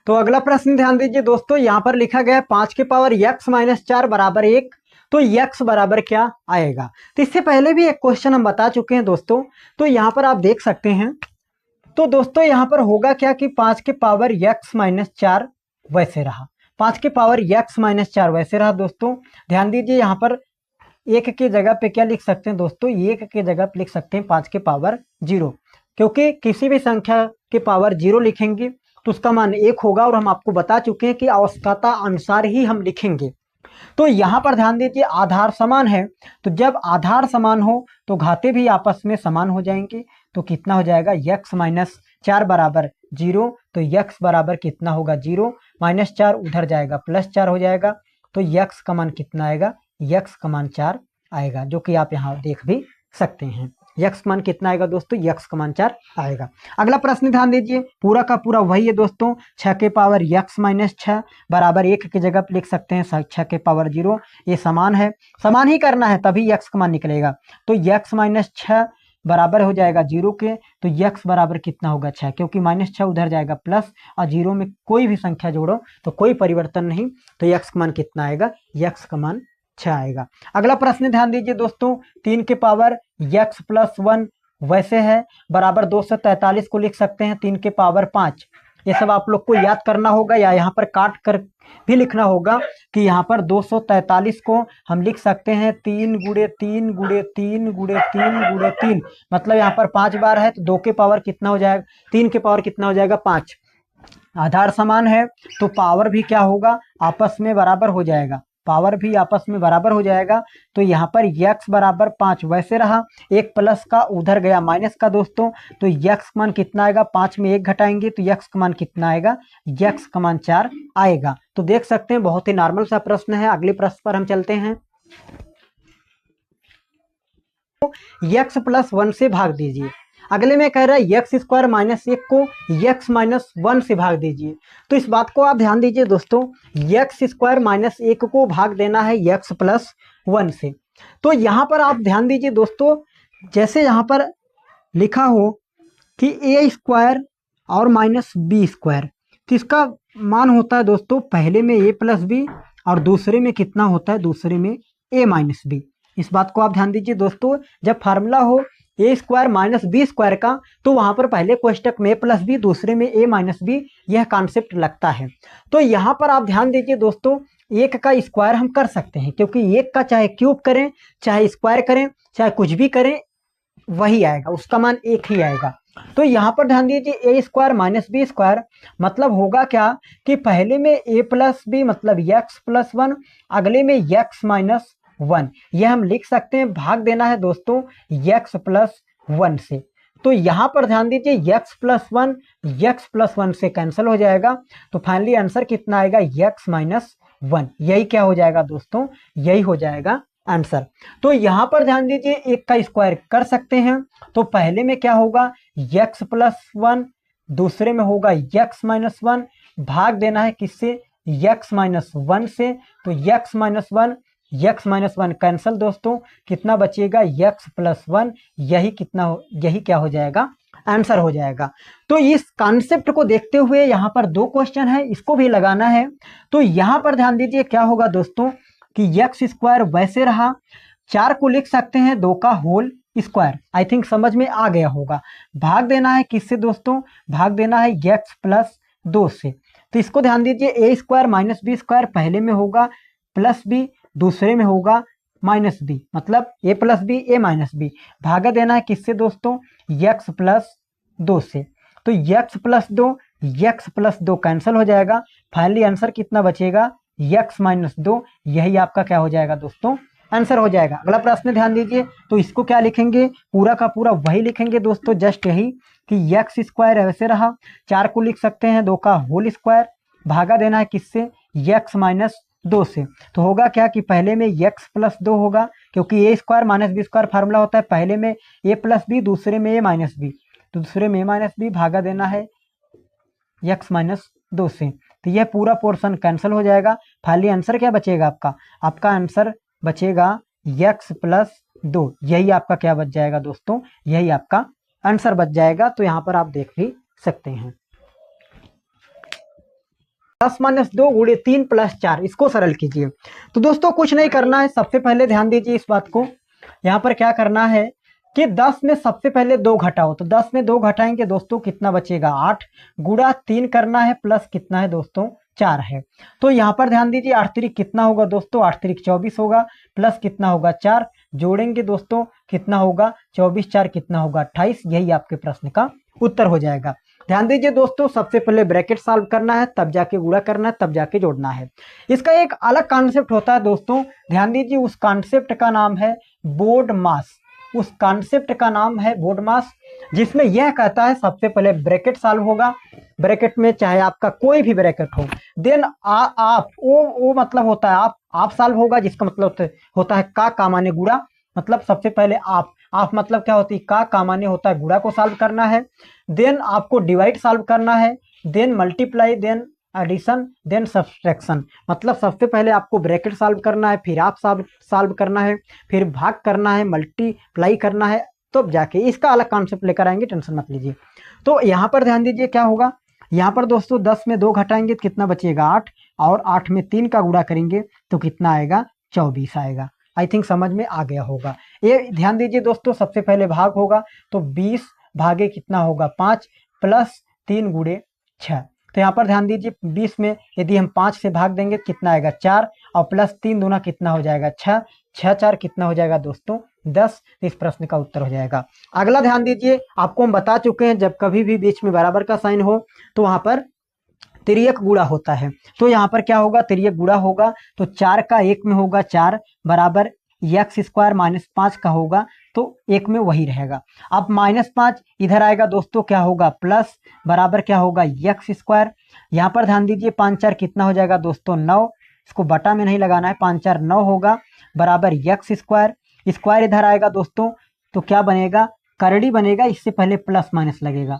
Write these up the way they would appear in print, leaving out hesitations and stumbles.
तो अगला प्रश्न ध्यान दीजिए दोस्तों, यहाँ पर लिखा गया है 5 के पावर x माइनस 4 बराबर 1, तो x बराबर क्या आएगा। तो इससे पहले भी एक क्वेश्चन हम बता चुके हैं दोस्तों, तो यहाँ पर आप देख सकते हैं। तो दोस्तों यहाँ पर होगा क्या कि 5 के पावर x माइनस 4 वैसे रहा, 5 के पावर x माइनस 4 वैसे रहा दोस्तों। ध्यान दीजिए यहाँ पर एक की जगह पे क्या लिख सकते हैं दोस्तों, एक की जगह पे लिख सकते हैं 5 के पावर 0, क्योंकि किसी भी संख्या के पावर 0 लिखेंगे तो उसका मान 1 होगा, और हम आपको बता चुके हैं कि आवश्यकता अनुसार ही हम लिखेंगे। तो यहाँ पर ध्यान दीजिए आधार समान है, तो जब आधार समान हो तो घाते भी आपस में समान हो जाएंगे। तो कितना हो जाएगा, x माइनस 4 बराबर 0, तो x बराबर कितना होगा 0, माइनस 4 उधर जाएगा प्लस 4 हो जाएगा, तो x का मान कितना आएगा, x का मान 4 आएगा, जो कि आप यहाँ देख भी सकते हैं। x मान कितना आएगा दोस्तों, x का मान 4 आएगा। अगला प्रश्न ध्यान दीजिए, पूरा का पूरा वही है दोस्तों, 6 के पावर x माइनस 6 बराबर 1 की जगह पे लिख सकते हैं 6 के पावर 0, ये समान है, समान ही करना है तभी x का मान निकलेगा। तो x माइनस 6 बराबर हो जाएगा 0 के, तो x बराबर कितना होगा 6, क्योंकि माइनस 6 उधर जाएगा प्लस, और 0 में कोई भी संख्या जोड़ो तो कोई परिवर्तन नहीं, तो x का मान कितना आएगा, x का मान 6 आएगा। अगला प्रश्न ध्यान दीजिए दोस्तों, 3 के पावर x प्लस 1 वैसे है बराबर 243 को लिख सकते हैं 3 के पावर 5। ये सब आप लोग को याद करना होगा, या यहाँ पर काट कर भी लिखना होगा कि यहाँ पर 243 को हम लिख सकते हैं 3 गुणे 3 गुणे 3 गुणे 3 गुणे 3, मतलब यहाँ पर 5 बार है, तो 2 के पावर कितना हो जाएगा, 3 के पावर कितना हो जाएगा 5। आधार समान है तो पावर भी क्या होगा, आपस में बराबर हो जाएगा, पावर भी आपस में बराबर हो जाएगा। तो यहाँ पर x बराबर 5 वैसे रहा, एक प्लस का उधर गया माइनस का दोस्तों, तो x मान कितना आएगा, 5 में 1 घटाएंगे तो x का मान कितना आएगा, x का मान 4 आएगा। तो देख सकते हैं बहुत ही नॉर्मल सा प्रश्न है। अगले प्रश्न पर हम चलते हैं। x प्लस 1 से भाग दीजिए। अगले में कह रहा है एक्स स्क्वायर माइनस 1 को x माइनस 1 से भाग दीजिए। तो इस बात को आप ध्यान दीजिए दोस्तों, एक्स स्क्वायर माइनस 1 को भाग देना है x प्लस 1 से। तो यहाँ पर आप ध्यान दीजिए दोस्तों, जैसे यहाँ पर लिखा हो कि a स्क्वायर और माइनस बी स्क्वायर, तो इसका मान होता है दोस्तों पहले में a प्लस बी और दूसरे में कितना होता है, दूसरे में a माइनस बी। इस बात को आप ध्यान दीजिए दोस्तों, जब फार्मूला हो ए स्क्वायर माइनस बी स्क्वायर का, तो वहां पर पहले कोष्टक में a प्लस बी दूसरे में a माइनस बी, यह कॉन्सेप्ट लगता है। तो यहाँ पर आप ध्यान दीजिए दोस्तों, एक का स्क्वायर हम कर सकते हैं, क्योंकि एक का चाहे क्यूब करें चाहे स्क्वायर करें चाहे कुछ भी करें वही आएगा, उसका मान एक ही आएगा। तो यहाँ पर ध्यान दीजिए ए स्क्वायर माइनस बी स्क्वायर मतलब होगा क्या कि पहले में a प्लस बी मतलब x प्लस 1, अगले में x माइनस 1, यह हम लिख सकते हैं, भाग देना है दोस्तों x प्लस 1 से। तो यहाँ पर ध्यान दीजिए x प्लस 1 से कैंसिल हो जाएगा, तो फाइनली आंसर कितना आएगा, x माइनस 1। यही क्या हो जाएगा दोस्तों, यही हो जाएगा आंसर। तो यहाँ पर ध्यान दीजिए एक का स्क्वायर कर सकते हैं, तो पहले में क्या होगा x प्लस 1, दूसरे में होगा x माइनस 1, भाग देना है किससे, x माइनस 1 से। तो x माइनस 1 कैंसिल दोस्तों, कितना बचेगा x प्लस 1, यही क्या हो जाएगा, आंसर हो जाएगा। तो इस कॉन्सेप्ट को देखते हुए यहाँ पर 2 क्वेश्चन है, इसको भी लगाना है। तो यहाँ पर ध्यान दीजिए क्या होगा दोस्तों कि x स्क्वायर वैसे रहा, 4 को लिख सकते हैं 2 का होल स्क्वायर, आई थिंक समझ में आ गया होगा। भाग देना है किससे दोस्तों, भाग देना है x प्लस 2 से। तो इसको ध्यान दीजिए ए स्क्वायर माइनस बी स्क्वायर पहले में होगा प्लस बी, दूसरे में होगा माइनस बी, मतलब ए प्लस बी ए माइनस बी। भागा देना है किससे दोस्तों, x प्लस 2 से। तो x प्लस 2 कैंसिल हो जाएगा, फाइनली आंसर कितना बचेगा, x माइनस 2, यही आपका क्या हो जाएगा दोस्तों, आंसर हो जाएगा। अगला प्रश्न ध्यान दीजिए, तो इसको क्या लिखेंगे, पूरा का पूरा वही लिखेंगे दोस्तों, जस्ट यही कि x स्क्वायर ऐसे रहा, 4 को लिख सकते हैं 2 का होल स्क्वायर, भागा देना है किससे, x माइनस 2 से। तो होगा क्या कि पहले में x प्लस 2 होगा, क्योंकि a square minus b square formula होता है, पहले में a प्लस बी दूसरे में a माइनस बी, तो दूसरे में a माइनस बी, भागा देना है x माइनस 2 से। तो यह पूरा पोर्शन कैंसिल हो जाएगा, फाइनली आंसर क्या बचेगा आपका आंसर बचेगा x प्लस 2, यही आपका क्या बच जाएगा दोस्तों, यही आपका आंसर बच जाएगा। तो यहाँ पर आप देख भी सकते हैं। 10-2 गुणे 3 + 4, इसको सरल कीजिए। तो दोस्तों कुछ नहीं करना है, सबसे पहले ध्यान दीजिए इस बात को। यहाँ पर क्या करना है कि 10 में सबसे पहले 2 घटाओ, तो 10 में 2 घटाएंगे दोस्तों कितना बचेगा 8, गुणा 3 करना है प्लस कितना है दोस्तों 4 है। तो यहाँ पर ध्यान दीजिए 8 तिरिक कितना होगा दोस्तों, 8 तिरिक 24 होगा, प्लस कितना होगा 4, जोड़ेंगे दोस्तों कितना होगा 24 4 कितना होगा 28, यही आपके प्रश्न का उत्तर हो जाएगा। ध्यान दीजिए दोस्तों, सबसे पहले ब्रैकेट सॉल्व करना है, तब जाके गुणा करना है, तब जाके जोड़ना है। इसका एक अलग कॉन्सेप्ट होता है दोस्तों, ध्यान दीजिए, उस कॉन्सेप्ट का नाम है बोर्ड मास। उस कॉन्सेप्ट का नाम है बोर्ड मास, जिसमें यह कहता है सबसे पहले ब्रैकेट सॉल्व होगा, ब्रैकेट में चाहे आपका कोई भी ब्रैकेट हो, देन आप वो मतलब होता है आप सॉल्व होगा, जिसका मतलब होता है का माने गुणा, मतलब सबसे पहले आप मतलब क्या होती है का माने होता है गुणा को सॉल्व करना है, देन आपको डिवाइड सॉल्व करना है, then multiply, then addition, then subtraction. मतलब सबसे पहले आपको ब्रैकेट सॉल्व करना है, फिर आप सॉल्व करना है, फिर भाग करना है, मल्टीप्लाई करना है, तो जाके इसका अलग कॉन्सेप्ट लेकर आएंगे, टेंशन मत लीजिए। तो यहाँ पर ध्यान दीजिए क्या होगा, यहाँ पर दोस्तों 10 में 2 घटाएंगे तो कितना बचेगा 8, और 8 में 3 का गुणा करेंगे तो कितना आएगा 24 आएगा। आई थिंक समझ में आ गया होगा। ये ध्यान दीजिए दोस्तों, सबसे पहले भाग होगा तो 20 भागे कितना होगा 5 प्लस 3 गुणे 6। तो यहाँ पर ध्यान दीजिए 20 में यदि हम 5 से भाग देंगे तो कितना आएगा 4, और प्लस 3 दूना कितना हो जाएगा 6, 6 4 कितना हो जाएगा दोस्तों 10। इस प्रश्न का उत्तर हो जाएगा। अगला ध्यान दीजिए, आपको हम बता चुके हैं जब कभी भी बीच में बराबर का साइन हो तो वहां पर तिर्यक गुणा होता है। तो यहाँ पर क्या होगा, तिर्यक गुणा होगा तो 4 का 1 में होगा 4 बराबर x² - 5 का होगा तो 1 में वही रहेगा। अब -5 इधर आएगा दोस्तों, क्या होगा प्लस बराबर क्या होगा x²। यहाँ पर ध्यान दीजिए 5 4 कितना हो जाएगा दोस्तों 9, इसको बटा में नहीं लगाना है, 5 4 9 होगा बराबर x²। स्क्वायर इधर आएगा दोस्तों तो क्या बनेगा करड़ी बनेगा, इससे पहले प्लस माइनस लगेगा।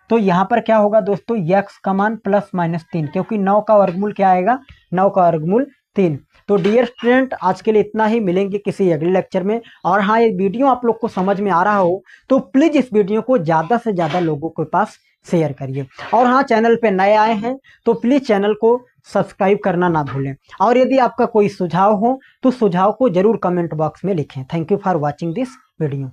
तो यहाँ पर क्या होगा दोस्तों x का मान +-3, क्योंकि 9 का वर्गमूल क्या आएगा 9 का वर्गमूल 3। तो डियर स्टूडेंट आज के लिए इतना ही, मिलेंगे किसी अगले लेक्चर में। और हाँ, ये वीडियो आप लोग को समझ में आ रहा हो तो प्लीज इस वीडियो को ज़्यादा से ज़्यादा लोगों के पास शेयर करिए। और हाँ, चैनल पे नए आए हैं तो प्लीज चैनल को सब्सक्राइब करना ना भूलें। और यदि आपका कोई सुझाव हो तो सुझाव को जरूर कमेंट बॉक्स में लिखें। Thank you for watching this video.